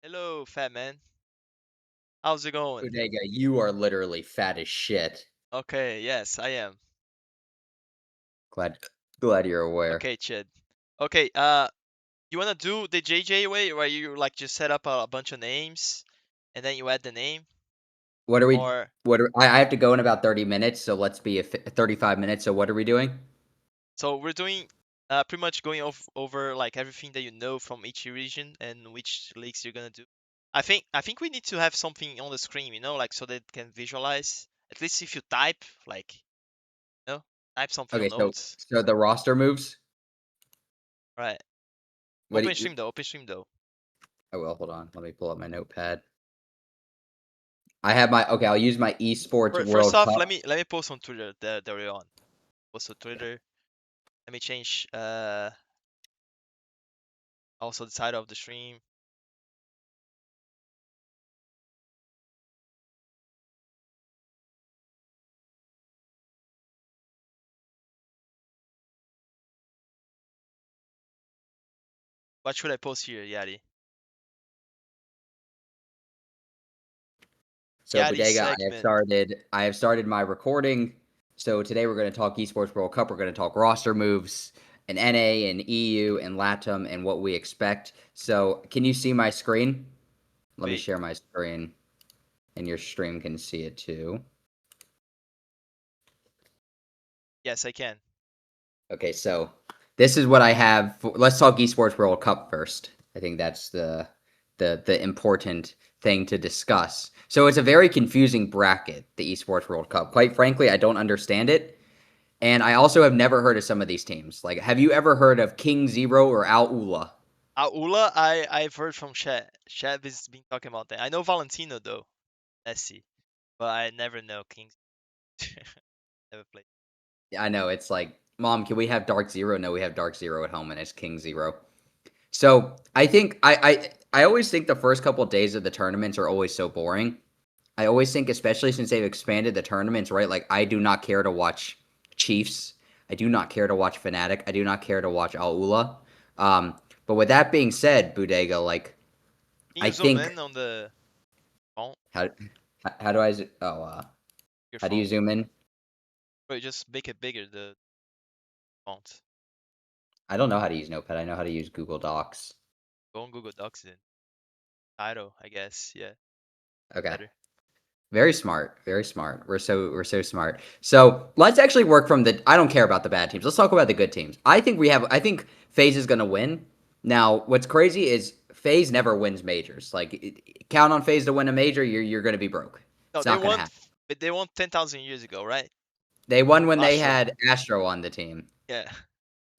Hello, fat man. How's it going? Budega, you are literally fat as shit. Okay, yes, I am. Glad, glad you're aware. Okay, Chid. Okay, you wanna do the JJ way where you like just set up a bunch of names and then you add the name? What are we? Or I have to go in about 30 minutes, so let's be 35 minutes. So what are we doing? so we're doing pretty much going over like everything that you know from each region and which leagues you're gonna do. I think we need to have something on the screen, like so they can visualize. At least if you type, like, type something on Okay, so notes. so the roster moves. Right. What do Open you? stream though, open stream though. Oh well, hold on. Let me pull up my notepad. I have my okay. I'll use my Esports First World off, Cup. let me post on Twitter that we're on. Post on Okay. Twitter. Let me change also the title of the stream. What should I post here, Yadi? So Yadi Bodega, segment. I have started my recording. So today we're going to talk Esports World Cup. We're going to talk roster moves and NA and EU and LATAM and what we expect. So can you see my screen? Let me Wait. share my screen, and your stream can see it too. Yes, I can. Okay, so this is what I have. Let's talk Esports World Cup first. I think that's the important thing to discuss. So it's a very confusing bracket, the Esports World Cup. Quite frankly, I don't understand it. And I also have never heard of some of these teams. Like, have you ever heard of King Zero or Al Ula? Aula, I've heard from Chat. Chat has been talking about that. I know Valentino though. Let's see. But I never know Kings. Never played. I know it's like, Mom, can we have Dark Zero? No, we have Dark Zero at home, and it's King Zero. So I think I always think the first couple of days of the tournaments are always so boring. I always think, especially since they've expanded the tournaments, right? Like I do not care to watch Chiefs. I do not care to watch Fnatic. I do not care to watch Al Ula. But with that being said, Budega, like Can I you zoom think in on the phone? how how do I Your how do you phone. zoom in? Wait, just make it bigger, the font. I don't know how to use Notepad. I know how to use Google Docs. Go on Google Docs then. Title, I guess. Yeah, Okay. better. Very smart. Very smart. We're so smart. So let's actually work from the. I don't care about the bad teams. Let's talk about the good teams. I think FaZe is gonna win. Now, what's crazy is FaZe never wins majors. Like count on FaZe to win a major, you're gonna be broke. No, It's not gonna happen. but they won 10,000 years ago, right? They won when they Astro. had Astro on the team. Yeah.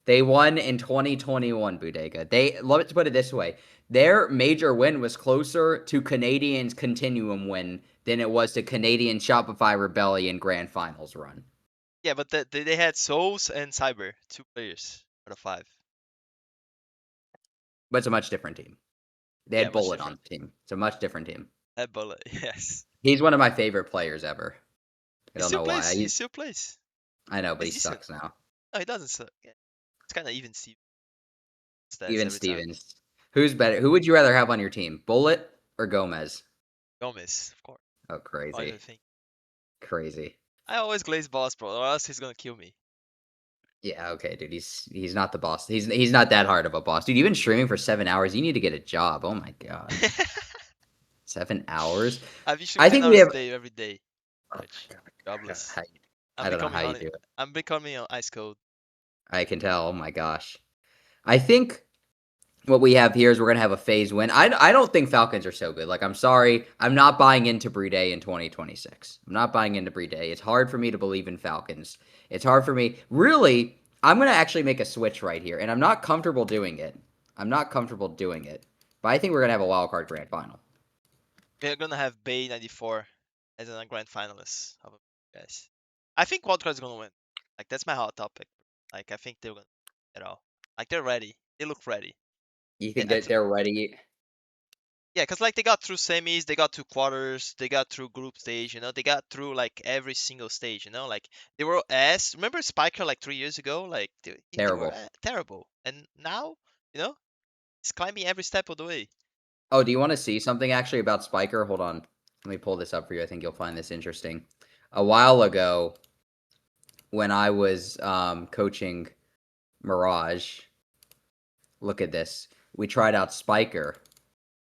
They won in 2021, Budega. Let's put it this way. Their major win was closer to Canadians' Continuum win than it was to Canadian Shopify Rebellion Grand Finals run. Yeah, but they had Souls and Cyber, two players out of five. But it's a much different team. They Yeah, had much Bullet on different. the team. It's a much different team. That bullet, yes. He's one of my favorite players ever. I He don't still know plays. why. He still plays. I know, but He's he decent. sucks now. No, he doesn't suck. Yeah. It's kind of even stats Even every time. Stevens. Who's better? Who would you rather have on your team? Bullet or Gomez? Gomez, of course. Oh, I crazy. don't think. Crazy. I always glaze boss, bro, or else he's gonna kill me. Yeah, okay, dude. He's not the boss. He's not that hard of a boss, dude. You've been streaming for 7 hours. You need to get a job. Oh my god, 7 hours. I've been streaming I 10 think we hours a have. day every day. Oh Much. my god, Jobless. I don't know how you do it. I'm becoming an ice code. I can tell. Oh my gosh. I think what we have here is we're gonna have a phase win. I don't think Falcons are so good. Like I'm sorry, I'm not buying into Brede in 2026. I'm not buying into Brede. It's hard for me to believe in Falcons. It's hard for me. Really, I'm gonna actually make a switch right here, and I'm not comfortable doing it. I'm not comfortable doing it, but I think we're gonna have a wild card grand final. We're gonna have Bay 94 as a grand finalist. How about you guys? I think Wildcard's gonna win. Like that's my hot topic. Like I think they're gonna at all. Like they're ready. They look ready. You Yeah, think that they're ready? yeah, cause like they got through semis, they got through quarters, they got through group stage. They got through like every single stage. Like they were ass. Remember Spiker like 3 years ago? Like they were Terrible. terrible, and now you know he's climbing every step of the way. Oh, do you want to see something actually about Spiker? Hold on. Let me pull this up for you. I think you'll find this interesting. A while ago, when I was coaching Mirage, look at this. We tried out Spiker,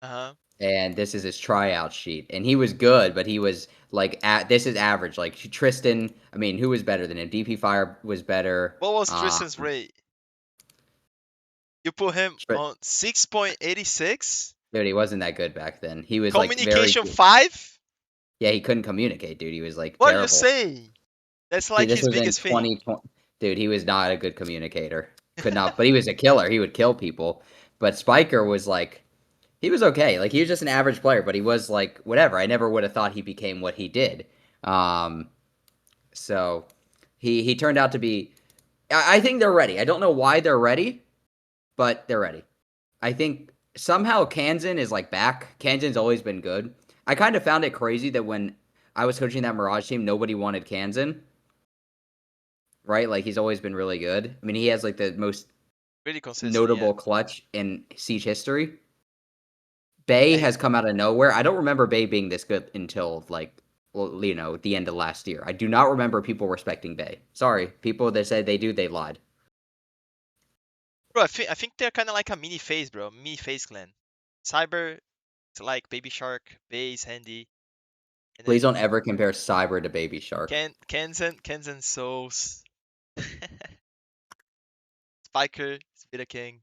Uh-huh. and this is his tryout sheet. And he was good, but he was like, this is average. Like Tristan, I mean, who was better than him? DP Fire was better. What was Tristan's rate? You put him on 6.86? Dude, he wasn't that good back then. He was like very Communication good. 5? Yeah, he couldn't communicate, dude. He was like What are you terrible. saying? That's Dude, like this his was in biggest thing. 2020. Dude, he was not a good communicator. Could not, but he was a killer. He would kill people. But Spiker was like, he was okay. Like he was just an average player, but he was like whatever. I never would have thought he became what he did. Um, so he turned out to be. I think they're ready. I don't know why they're ready, but they're ready. I think somehow Kansan is like back. Kansan's always been good. I kind of found it crazy that when I was coaching that Mirage team, nobody wanted Kansan. Right? Like he's always been really good. I mean, he has like the most Really consistent, yeah. notable clutch in Siege history. Bay Yeah, has come out of nowhere. I don't remember Bay being this good until like well, you know, the end of last year. I do not remember people respecting Bay. Sorry, people that said they do, they lied. bro, I think they're kind of like a mini phase, bro. Mini phase clan. Cyber, it's like Baby Shark, Base, Handy, and Please then don't ever compare Cyber to Baby Shark. Kenzen Souls, Spiker, Spider King.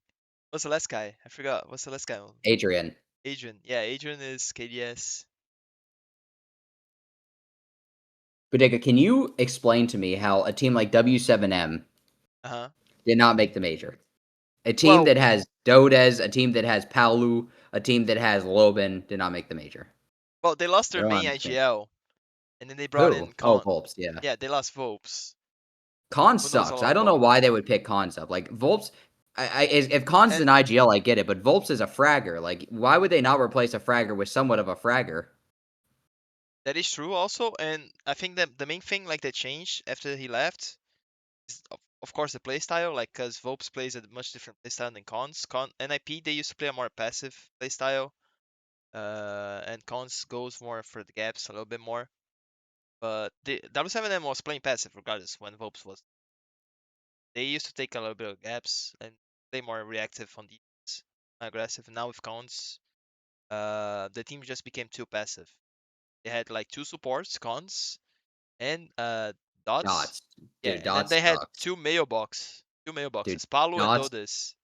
What's the last guy? I forgot. What's the last guy? Adrian, Adrian. Yeah, Adrian is KDS. Budega, can you explain to me how a team like W7M Uh-huh. did not make the major? A team Well, that has Dodez, a team that has Palu, a team that has Loban did not make the major. they lost I their don't main understand. IGL, and then they brought Who? in Oh, Con. Volps, yeah. Yeah, they lost Vopes, Con who knows a sucks. lot I of don't know ball. why they would pick Cons up. Like Volps, if Cons is And an IGL, I get it, but Volps is a fragger. Like, why would they not replace a fragger with somewhat of a fragger? that is true also. And I think that the main thing like that changed after he left is of course the playstyle, like because Vopes plays a much different playstyle than Cons. NIP they used to play a more passive playstyle, and Cons goes more for the gaps a little bit more. But the W7M was playing passive regardless when Vopes was. They used to take a little bit of gaps and play more reactive on defense, aggressive. Now with Cons, the team just became too passive. They had like two supports, Cons, and Dots. Dots. Yeah, Dude, and then Dots they had sucks. two Dude, mailboxes, Paulo and Dots Dodes.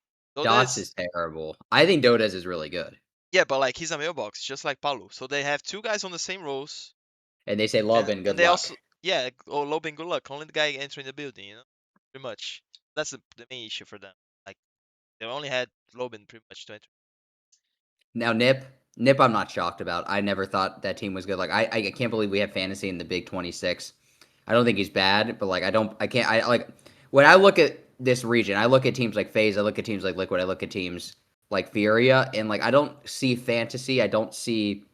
Dots Dodes, is terrible. I think Dodez is really good. yeah, but like he's a mailbox, just like Paulo. So they have two guys on the same rows, And they say and Loban, and good they luck. also yeah, oh Lobin, good luck. Only the guy entering the building, pretty much. That's the main issue for them. Like they only had Lobin pretty much to enter. Now Nip, I'm not shocked about. I never thought that team was good. Like I can't believe we have fantasy in the Big 26. I don't think he's bad, but like I can't I like when I look at this region, I look at teams like FaZe, I look at teams like Liquid, I look at teams like Furia, and like I don't see fantasy, I don't see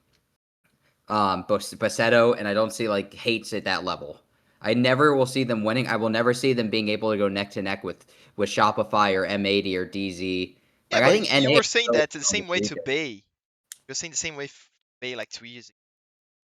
Baseto, and I don't see like hates at that level. I never will see them winning. I will never see them being able to go neck to neck with Shopify or M80 or DZ. Yeah, Like I but think you NA were is saying so that the strong same this way to region. Bay. You're saying the same way Bay like 2 years ago.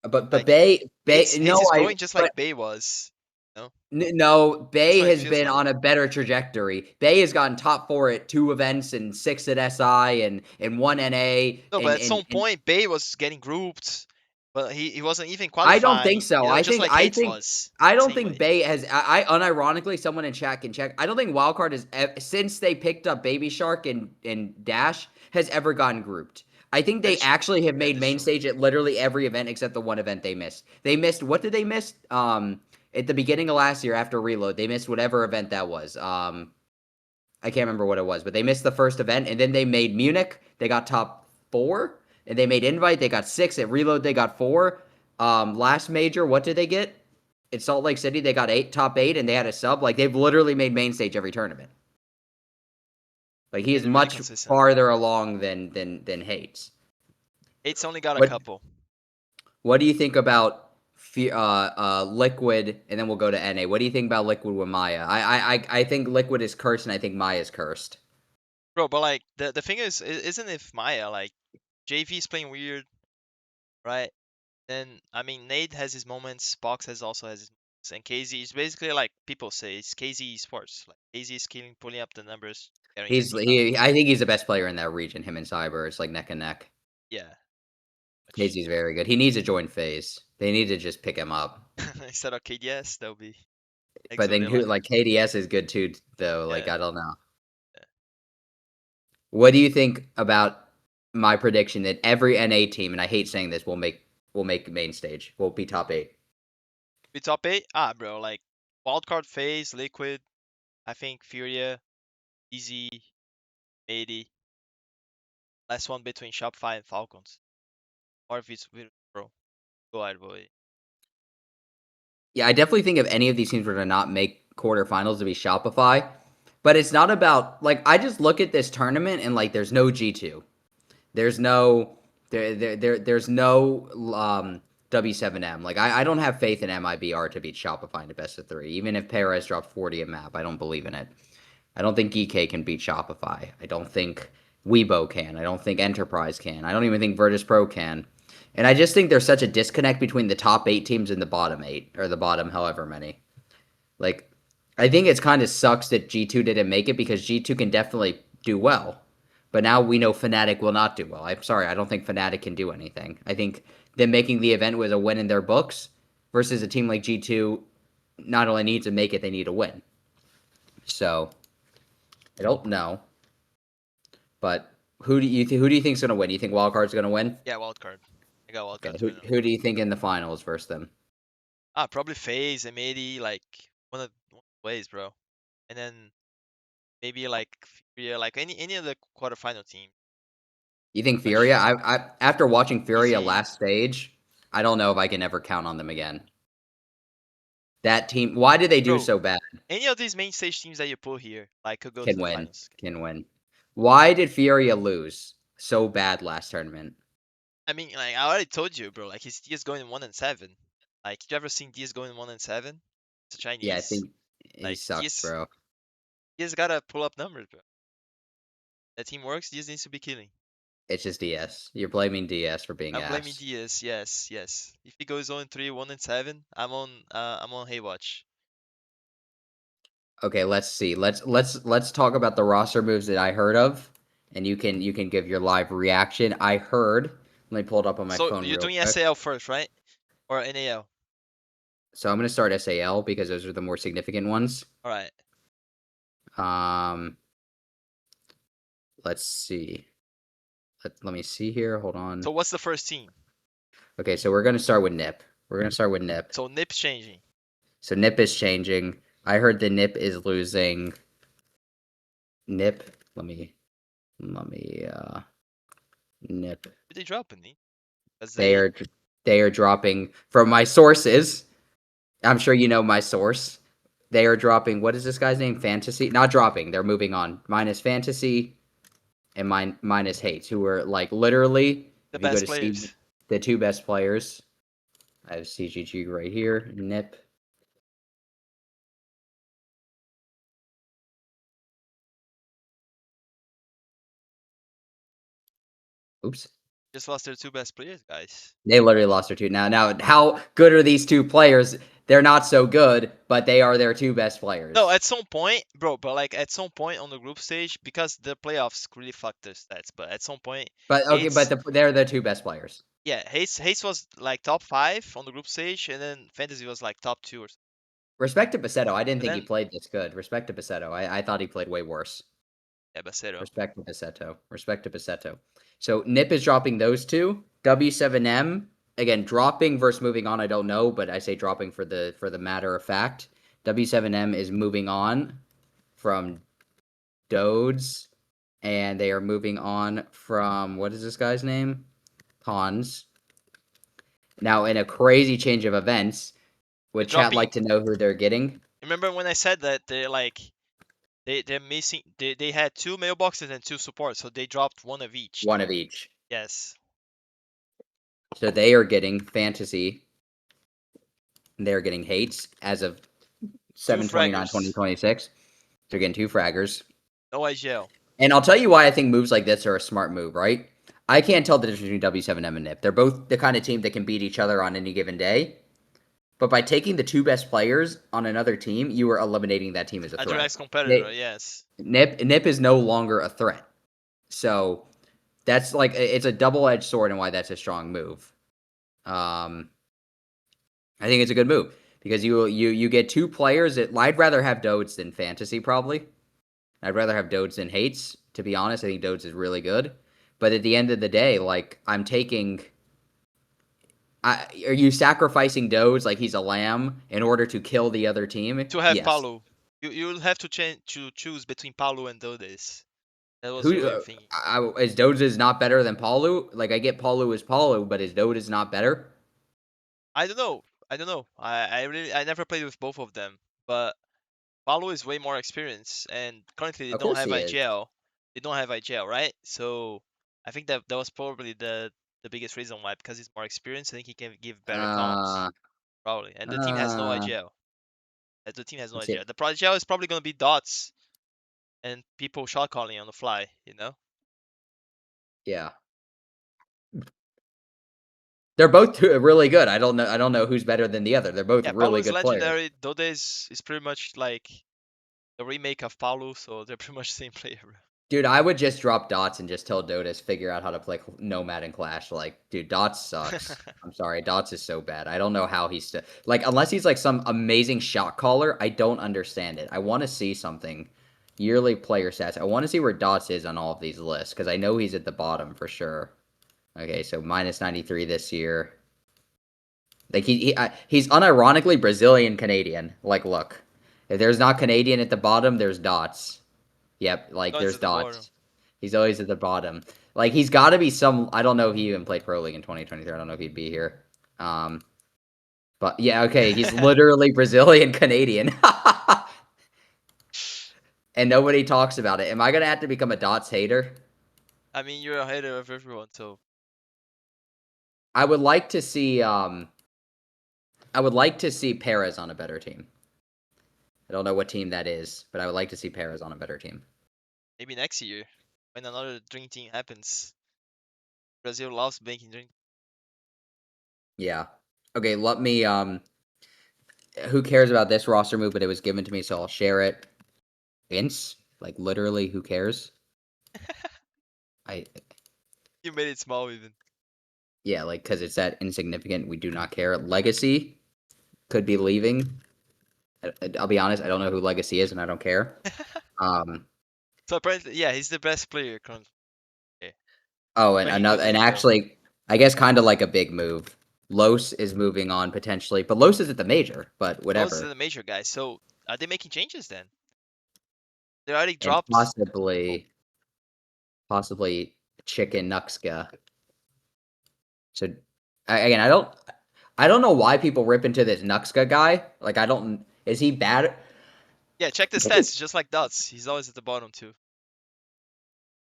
But Like Bay Hates no is I going just but like Bay was. No, no that's Bay what it has feels been like. on a better trajectory. Bay has gotten top 4 at 2 events and 6 at SI and 1 NA No, but and at some point Bay was getting grouped, but he wasn't even I don't think qualifying. so. Just like Hates was. I don't Same think way. Bay has. I unironically, someone in chat can check. I don't think Wildcard has since they picked up Baby Shark and Dash has ever gotten grouped. I think That they is true. actually have That made is main true. stage at literally every event except the one event they missed. They missed what did they miss? At the beginning of last year after Reload, they missed whatever event that was. I can't remember what it was, but they missed the first event, and then they made Munich. They got top 4, and they made Invite. They got 6 at Reload. They got 4. Last major, what did they get? At Salt Lake City, they got 8, top 8, and they had a sub. Like they've literally made main stage every tournament. Like he Yeah, is they're really much consistent. farther along than Hates. Hates only got a What couple. what do you think about Liquid? And then we'll go to NA. What do you think about Liquid with Maya? I think Liquid is cursed, and I think Maya is cursed. Bro, but like the thing is isn't if Maya like JV is playing weird, right? Then I mean Nate has his moments, Box has his moments, and KZ is basically like people say it's KZ Esports. Like KZ is killing, pulling up the numbers, getting the team out. I think he's the best player in that region. Him and Cyber, it's like neck and neck. Yeah, much. Casey's very good. He needs to join FaZe. They need to just pick him up. Instead of KDS, that would be But then exotic who life. like KDS is good too though. Like Yeah. I don't know. Yeah. What do you think about my prediction that every NA team, and I hate saying this, will make main stage. Will be top 8. Be top 8? Ah, bro, like wildcard phase, Liquid, I think Furia, Easy, 80. Last one between Shopify and Falcons. Or if it's bro. Go ahead, boy. Yeah, I definitely think if any of these teams were to not make quarterfinals to be Shopify, but it's not about like I just look at this tournament and like there's no G2. There's no there's no W7M. Like I don't have faith in MIBR to beat Shopify in the best of 3. Even if Perez dropped 40 a map, I don't believe in it. I don't think EK can beat Shopify. I don't think Weibo can. I don't think Enterprise can. I don't even think Virtus Pro can. And I just think there's such a disconnect between the top 8 teams and the bottom 8 or the bottom however many. Like I think it's kind of sucks that G2 didn't make it because G2 can definitely do well. But now we know Fnatic will not do well. I'm sorry, I don't think Fnatic can do anything. I think them making the event was a win in their books versus a team like G2 not only needs to make it, they need to win. So I don't know. But who do you think is going to win? Do you think Wildcard's going to win? Yeah, wildcard. I got wildcard Okay. to win. Who do you think in the finals versus them? Ah, probably FaZe and maybe like one of the ways, bro. And then maybe like Furia, like any of the quarterfinal team. You think Furia? Much I after watching Furia easy. last stage, I don't know if I can ever count on them again. That team, why did they do Bro, so bad? any of these main stage teams that you put here, like could go to Can the win. finals. Can win. Why did Furia lose so bad last tournament? I mean, like I already told you, bro. Like his DS going 1-7. Like you ever seen DS going 1-7? It's a Yeah, I Chinese. think he Like sucks, DS, bro. DS gotta pull up numbers, bro. That team works. DS needs to be killing. It's just DS. You're blaming DS for being I'm blaming ass. DS. Yes, yes. If he goes 0-3, 1-7, I'm on Haywatch. Okay, let's see. Let's talk about the roster moves that I heard of, and you can give your live reaction. I heard. Let me pull it up on my So phone you're real doing quick. SAL first, right? Or NAL? So I'm gonna start SAL because those are the more significant ones. All right. Um, let's see. Let me see here. Hold on. So what's the first team? Okay, so we're gonna start with Nip. We're gonna start with Nip. So Nip's changing. So Nip is changing. I heard the Nip is losing. Nip. Let me Nip. Who they dropping? Because They they are they are dropping from my sources. I'm sure you know my source. They are dropping. What is this guy's name? Fantasy. Not dropping. They're moving on. Minus Fantasy and minus Hates, who were like literally. the If you go best to see players. the 2 best players, I have CGG right here. Nip. Oops. Just lost their two best players, guys. They literally lost their 2. Now, how good are these 2 players? They're not so good, but they are their 2 best No, players. at some point, bro, but like at some point on the group stage, because the playoffs really fucked their stats, but at some point, But okay, Hates, they're the 2 best players. yeah, Hates was like top 5 on the group stage, and then Fantasy was like top 2 or something. Respect to Basetto. I didn't But think he then, played this good. Respect to Basetto. I thought he played way worse. yeah, Bacero. Respect to Basetto. Respect to Basetto. So Nip is dropping those 2. W7M again dropping versus moving on. I don't know, but I say dropping for the matter of fact. W7M is moving on from Dodes, and they are moving on from what is this guy's name? Pawns. Now, in a crazy change of events, They're would chat dropping. like to know who they're getting? Remember when I said that they're like they're missing? They had 2 mailboxes and 2 supports, so they dropped one of each. One of each. Yes. So they are getting Fantasy. They're getting Hates as of 2 7/29, fraggers. 2026. They're getting 2 fraggers. No IGL. And I'll tell you why I think moves like this are a smart move, right? I can't tell the difference between W7M and NIP. They're both the kind of team that can beat each other on any given day. But by taking the two best players on another team, you are eliminating that team as a A threat. direct competitor, yes. NIP is no longer a threat. So that's like it's a double-edged sword and why that's a strong move. I think it's a good move because you get two players that I'd rather have Dodes than Fantasy probably. I'd rather have Dodes than Hates, to be honest. I think Dodes is really good. But at the end of the day, like I'm taking are you sacrificing Dodes like he's a lamb in order to kill the other team? To have Yes. Paulo. You'll have to choose between Paulo and Dodes. That was the Who way of thinking. is Dodes is not better than Paulu? Like I get Paulu is Paulu, but is Dodes not better? I don't know. I don't know. I never played with both of them, but Paulo is way more experienced, and currently they Of don't course have he is. IGL. They don't have IGL, right? So I think that was probably the biggest reason why, because he's more experienced. I think he can give better comps, Uh, probably. And the team has no uh, IGL. The team has no let's see. IGL. The IGL is probably gonna be dots and people shot calling on the fly. You know? Yeah. They're both really good. I don't know. I don't know who's better than the other. They're both Yeah, Paulo really is good players. legendary. Dodes is pretty much like the remake of Paulo, so they're pretty much the same player. Dude, I would just drop Dots and just tell Dotus figure out how to play Nomad and Clash. Like, dude, Dots sucks. I'm sorry, Dots is so bad. I don't know how he's still like unless he's like some amazing shot caller. I don't understand it. I want to see something. Yearly player stats. I want to see where Dots is on all of these lists because I know he's at the bottom for sure. Okay, so minus 93 this year. Like he's unironically Brazilian Canadian. Like, look, if there's not Canadian at the bottom, there's Dots. Yep, like Dots there's at the bottom. Dots. He's always at the bottom. Like he's got to be some. I don't know if he even played pro league in 2023. I don't know if he'd be here. Um, but yeah, okay, he's literally Brazilian Canadian, and nobody talks about it. Am I gonna have to become a Dots hater? I mean, you're a hater of everyone, so I would like to see. I would like to see Perez on a better team. I don't know what team that is, but I would like to see Perez on a better team. maybe next year when another dream team happens. Brazil loves making dream. Yeah. Okay, let me. Who cares about this roster move? But it was given to me, so I'll share it. Vince, like literally, who cares? I You made it small even. Yeah, like because it's that insignificant. We do not care. Legacy could be leaving. I'll be honest. I don't know who Legacy is, and I don't care. Um. So apparently, yeah, he's the best player currently. Okay. Oh, and But he could another, and leave though. actually, I guess kind of like a big move. Los is moving on potentially, but Los is at the major. But Those are whatever, the major guys. So are they making changes then? They already and dropped. Oh, possibly Chicken Nuxka. So again, I don't know why people rip into this Nuxka guy. Like I don't. Is he bad? yeah, check the stats. It's just like Dots. He's always at the bottom too.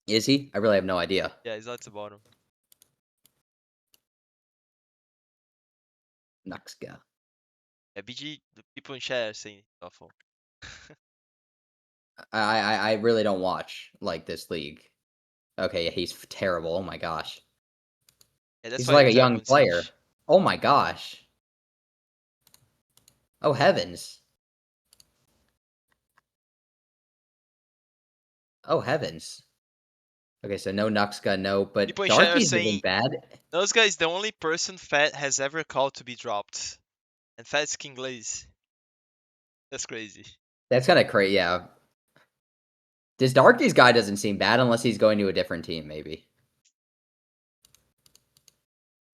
Is he? I really have no idea. Yeah, he's always at the bottom. Nuxka. Yeah, BG, the people in chat are saying he's awful. I really don't watch like this league. Okay, yeah, he's terrible. Oh my gosh. Yeah, that's He's why like you're a terrible young in player. Siege. Oh my gosh. Oh heavens. Oh heavens. Okay, so no Nuxka, no, but People in chat are Darky's isn't saying bad. those guys the only person Fat has ever called to be dropped. And Fat's King Glaze. That's crazy. That's kind of crazy. Yeah. This Darky's guy doesn't seem bad unless he's going to a different team, maybe.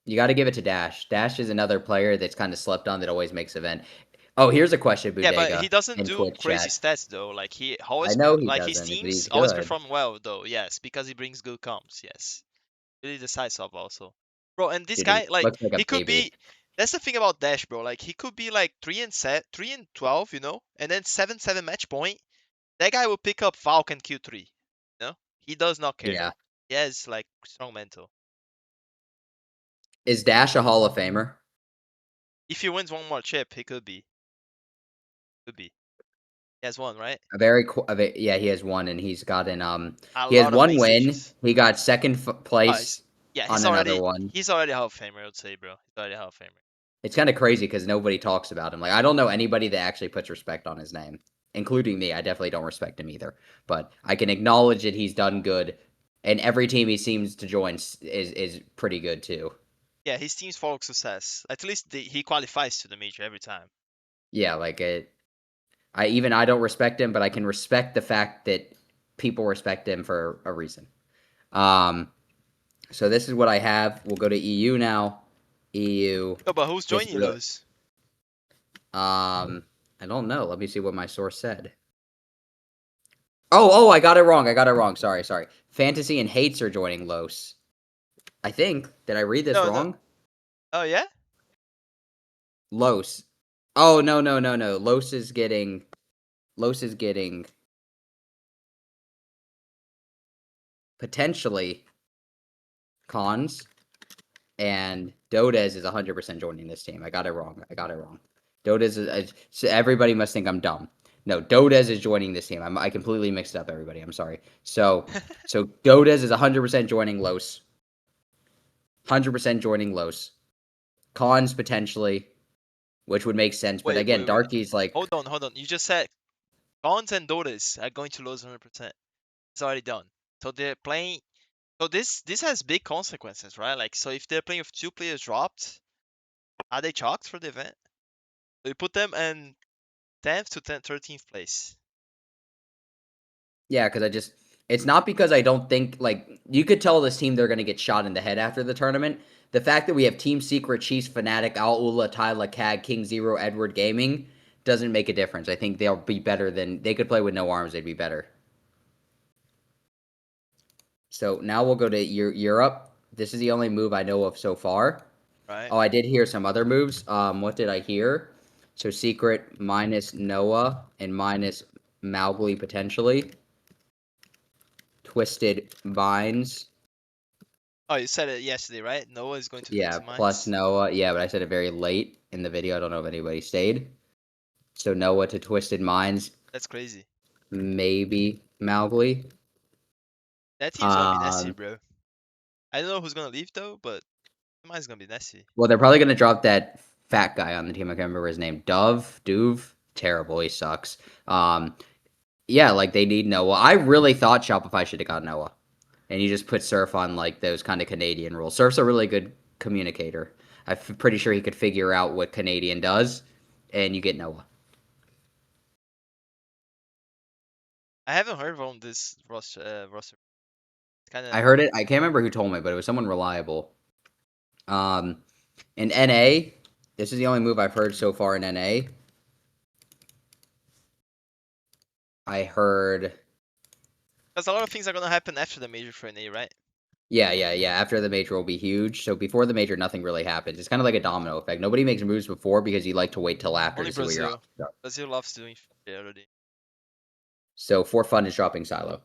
You got to give it to Dash. Dash is another player that's kind of slept on that always makes event. Oh, here's a question, Yeah, but he Budega, doesn't in do Twitch crazy chat. stats though. Like he I always know he like his doesn't, but teams he's always good. perform well though. Yes, because he brings good comps. Yes, really decisive also, bro. And this Dude, he guy like looks like a he could baby. be. That's the thing about Dash, bro. Like he could be like 3 and 12, you know, and then 7-7 match point. That guy will pick up Falcon Q3. You know, he does not care. Yeah. He has like strong mental. Is Dash a Hall of Famer? If he wins one more chip, he could be. Could be. He has one, right? Yeah, he has one, and he's gotten A he has lot of one main win. stages. He got second Oh, place. Yeah, on another one. he's already a Hall of Famer, I would say, bro. He's already a Hall of Famer. It's kind of crazy because nobody talks about him. Like I don't know anybody that actually puts respect on his name, including me. I definitely don't respect him either. But I can acknowledge that he's done good, and every team he seems to join is pretty good too. Yeah, his team's follow success. At least he qualifies to the major every time. Yeah, like I don't respect him, but I can respect the fact that people respect him for a reason. Um, so this is what I have. We'll go to EU now. EU. Oh, but who's This joining those? I don't know. Let me see what my source said. Oh, I got it wrong. I got it wrong. Sorry. Fantasy and Hates are joining Los. I think. Did I read this No, no. wrong? Oh yeah. Los. Oh no. Los is getting potentially Cons, and Dodez is 100% joining this team. I got it wrong. Dodez is so everybody must think I'm dumb. No, Dodez is joining this team. I completely mixed up everybody. I'm sorry. So Dodez is 100% joining Los. 100% joining Los. Cons potentially, which would make sense. But again, Wait. Darky's like, Hold on. You just said Gons and Dotas are going to lose 100%. It's already done. So they're playing. So this has big consequences, right? Like, so if they're playing with 2 players dropped, are they chalked for the event? So you put them in 10th to 13th place. yeah, because it's not because I don't think, like, you could tell this team they're going to get shot in the head after the tournament. The fact that we have Team Secret, Chiefs, Fnatic, Al Ula, Tyla, Cag, King Zero, Edward Gaming doesn't make a difference. I think they'll be better they could play with no arms, they'd be better. So now we'll go to Europe. This is the only move I know of so far. Right. Oh, I did hear some other moves. What did I hear? So Secret minus Noah and minus Mowgli potentially. Twisted Vines. Oh, you said it yesterday, right? Noah is going to Yeah, Twisted plus Minds. Noah. Yeah, but I said it very late in the video. I don't know if anybody stayed. So Noah to Twisted Minds. That's crazy. Maybe Mowgli. That team's gonna be nasty, Um, bro. I don't know who's gonna leave though, but mine's gonna be nasty. well, they're probably gonna drop that fat guy on the team. I can't remember his name. Duve. Terrible. He sucks. Yeah, like they need Noah. I really thought Shopify should have got Noah. And you just put Surf on like those kind of Canadian rules. Surf's a really good communicator. I'm pretty sure he could figure out what Canadian does, and you get Noah. I haven't heard from this roster. Kind I of. heard it. I can't remember who told me, but it was someone reliable. In NA, this is the only move I've heard so far in NA. I heard. Because a lot of things are gonna happen after the major for NA, right? Yeah. After the major will be huge. So before the major, nothing really happens. It's kind of like a domino effect. Nobody makes moves before because you like to wait till after Only to see what your Brazil. options are. Brazil loves doing shit already. So for fun is dropping Silo.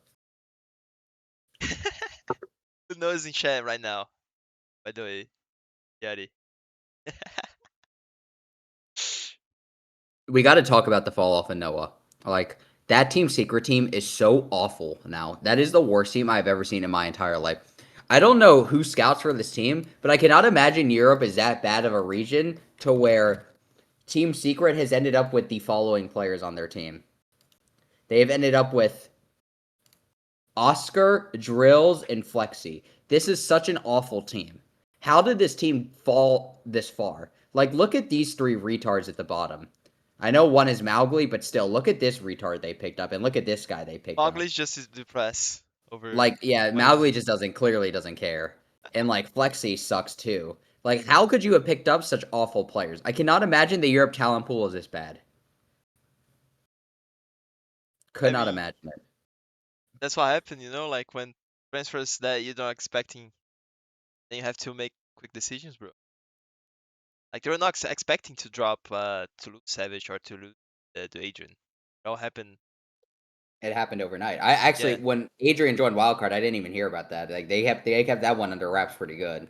Who knows in chat right now? By the way, Yari. We got to talk about the fall off in Noah. Like that Team Secret team is so awful now. That is the worst team I've ever seen in my entire life. I don't know who scouts for this team, but I cannot imagine Europe is that bad of a region to where Team Secret has ended up with the following players on their team. They've ended up with Oscar, Drills, and Flexi. This is such an awful team. How did this team fall this far? Like, look at these 3 retards at the bottom. I know one is Mowgli, but still, look at this retard they picked up, and look at this guy they picked up. Mowgli's just is depressed over Like, yeah, what he's. Mowgli just clearly doesn't care. And, like, Flexi sucks too. Like, how could you have picked up such awful players? I cannot imagine the Europe talent pool is this bad. I Could not mean, imagine it. that's what happened, like when transfers that you're not expecting, then you have to make quick decisions, bro. Like they were not expecting to drop to lose Savage or to lose the Adrian. It all happened. It happened overnight. I actually, Yeah, when Adrian joined Wildcard, I didn't even hear about that. Like they kept that one under wraps pretty good.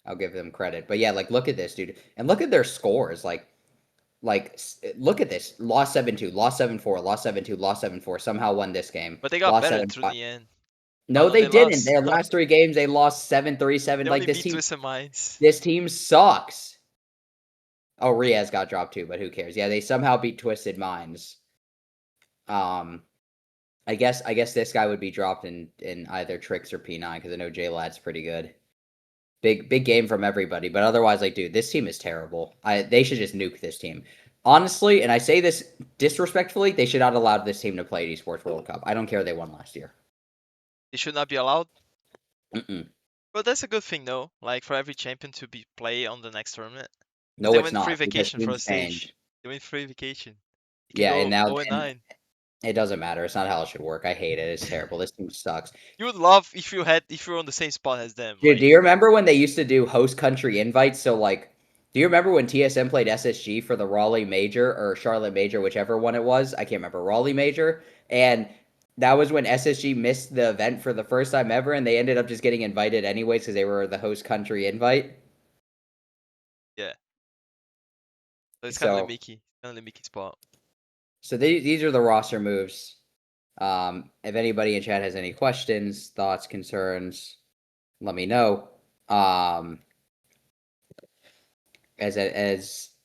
I'll give them credit. But yeah, like look at this, dude, and look at their scores. Look at this. Lost 7-2, lost 7-4, lost 7-2, lost 7-4. Somehow won this game. but they got Lost better seven through five. the end. Oh No, no, they they didn't. lost. Their last 3 games, they lost 7-3-7. They Like only beat Twisted Minds. this team sucks. Oh, Riaz got dropped too, but who cares? Yeah, they somehow beat Twisted Minds. I guess this guy would be dropped in either Tricks or P9 because I know J-Lad's pretty good. Big game from everybody, but otherwise, like, dude, this team is terrible. They should just nuke this team. Honestly, and I say this disrespectfully, they should not allow this team to play at Esports World Cup. I don't care they won last year. They should not be allowed. Mm-mm. But that's a good thing though. Like for every champion to be play on the next tournament. Because No, they it's win free not because vacation for a teams stage. change. They win free vacation. You can Yeah, and go now 0 and and 9. it doesn't matter. It's not how it should work. I hate it. It's terrible. This team sucks. You would love if you were on the same spot as them. Dude, Like do you remember when they used to do host country invites? So, like, do you remember when TSM played SSG for the Raleigh Major or Charlotte Major, whichever one it was? I can't remember. Raleigh Major. And that was when SSG missed the event for the first time ever, and they ended up just getting invited anyways because they were the host country invite. yeah. So it's kind of like So, Mickey. Kind of like Mickey spot. so these are the roster moves. If anybody in chat has any questions, thoughts, concerns, let me know. As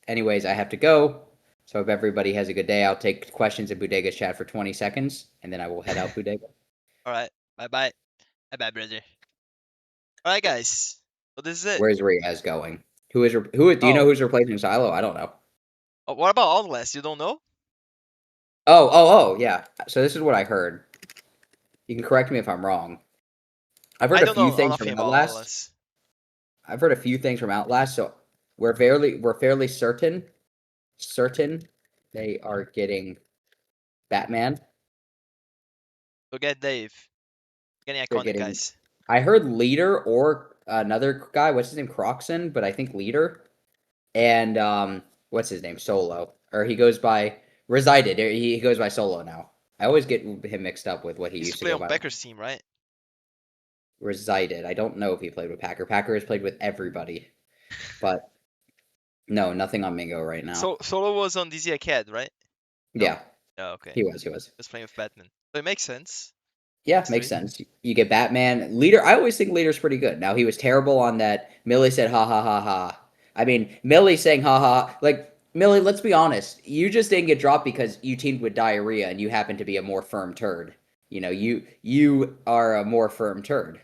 anyways, I have to go. So if everybody has a good day, I'll take questions in Budega's chat for 20 seconds, and then I will head out Budega. All right. Bye bye. Bye bye, brother. All right, guys. So this is it. Where's Riaz going? Do you know Oh, who's replacing Silo? I don't know. what about Outlast? You don't know? Oh, yeah. So this is what I heard. You can correct me if I'm wrong. I've I heard a don't few know things from nothing about Outlast. Outlast. I've heard a few things from Outlast, so we're fairly certain they are getting Batman. So get Dave. Getting They're iconic, getting. guys. I heard Leader or another guy. What's his name? Croxon, but I think Leader. And what's his name? Solo, or he goes by Resided. He goes by Solo now. I always get him mixed up with what he He used to used to play go on by. Becker's team, right? Resided. I don't know if he played with Packer. Packer has played with everybody, but no, nothing on Mingo right now. So Solo was on DZ Acad, right? No? Yeah, Oh, okay. he was. He was. Just playing with Batman. So it makes sense. Yeah, makes History. sense. You get Batman. Leader, I always think Leader's pretty good. Now, he was terrible on that. Millie said, ha, ha, ha, ha. I mean, Millie saying, ha, ha. Like, Millie, let's be honest. You just didn't get dropped because you teamed with Diarrhea and you happen to be a more firm turd. You know, you are a more firm turd.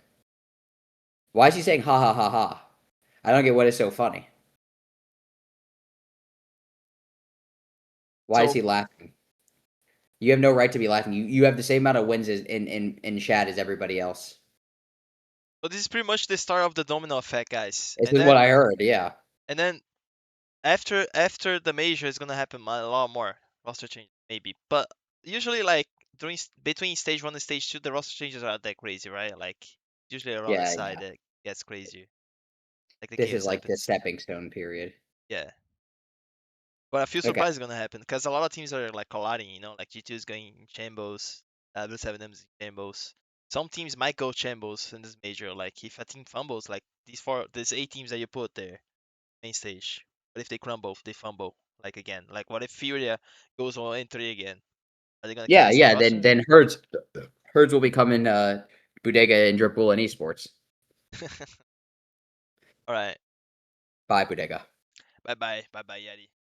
Why is he saying, ha, ha, ha, ha? I don't get what is so funny. Why is So he laughing? You have no right to be laughing. You have the same amount of wins in chat as everybody else. this is pretty much the start of the domino effect, guys. This is what I heard, yeah. And then after the major is gonna happen a lot more roster change maybe. But usually like between stage 1 and stage 2 the roster changes are that crazy, right? Like usually around the Yeah, side yeah. that gets crazier. Like the This is chaos like the happens. stepping stone period. Yeah. But I feel Okay. surprised it's gonna happen because a lot of teams are like colliding, you know, like G2 is going Chambos, W7M is in Chambos. Some teams might go Chambos in this major. Like if a team fumbles, like these 8 teams that you put there, main stage. But if they crumble, they fumble, like again. Like what if Furia goes on N3 again? Are they gonna keep Yeah, the same yeah. Then roster? then Herds will become in Budega and Drippool and Esports. All right. Bye, Budega. Bye bye. Bye bye, Yeti.